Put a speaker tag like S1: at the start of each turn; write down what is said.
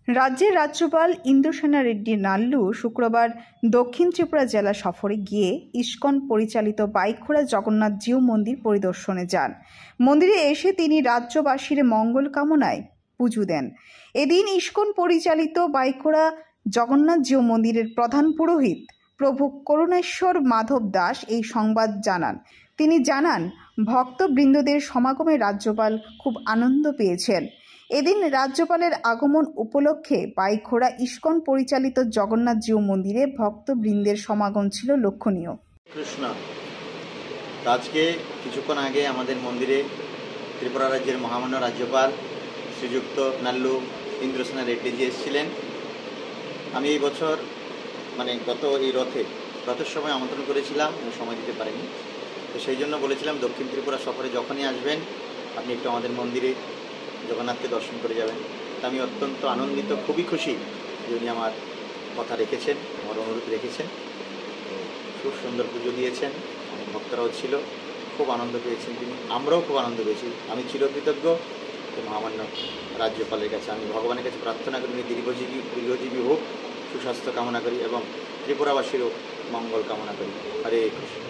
S1: রাজ্যের রাজ্যপাল ইন্দ্রসেনা রেড্ডি নাল্লু শুক্রবার দক্ষিণ ত্রিপুরা জেলা সফরে গিয়ে ইস্কন পরিচালিত বাইখোড়া জগন্নাথ জিউ মন্দির পরিদর্শনে যান। মন্দিরে এসে তিনি রাজ্যবাসীর মঙ্গল কামনায় পুজো দেন। এদিন ইস্কন পরিচালিত বাইখোড়া জগন্নাথ জিউ মন্দিরের প্রধান পুরোহিত প্রভু করুণেশ্বর মাধব দাস এই সংবাদ জানান। তিনি জানান, ভক্তবৃন্দদের সমাগমে রাজ্যপাল খুব আনন্দ পেয়েছেন। এদিন রাজ্যপালের আগমন উপলক্ষে বাইখোড়া ইস্কন পরিচালিত জগন্নাথ জিউ মন্দিরে ভক্তবৃন্দের সমাগম ছিল লক্ষণীয়।
S2: কৃষ্ণ আজকে কিছুক্ষণ আগে আমাদের মন্দিরে ত্রিপুরা রাজ্যের মহামান্য রাজ্যপাল শ্রীযুক্ত নাল্লু ইন্দ্রসেনা রেড্ডিজি এসেছিলেন। আমি এই বছর গত এই রথের সময় আমন্ত্রণ করেছিলাম, সময় দিতে পারিনি। তো সেই জন্য বলেছিলাম দক্ষিণ ত্রিপুরা সফরে যখনই আসবেন আপনি একটু আমাদের মন্দিরে জগন্নাথকে দর্শন করে যাবেন। তা আমি অত্যন্ত আনন্দিত, খুবই খুশি যে উনি আমার কথা রেখেছেন, আমার অনুরোধ রেখেছেন। খুব সুন্দর পুজো দিয়েছেন, অনেক ভক্তরাও ছিল, খুব আনন্দ পেয়েছেন তিনি, আমরাও খুব আনন্দ পেয়েছি। আমি চিরকৃতজ্ঞ মহামান্য রাজ্যপালের কাছে। আমি ভগবানের কাছে প্রার্থনা করি উনি দীর্ঘজীবী হোক, সুস্বাস্থ্য কামনা করি এবং ত্রিপুরাবাসীরও মঙ্গল কামনা করি। হরে কৃষ্ণ।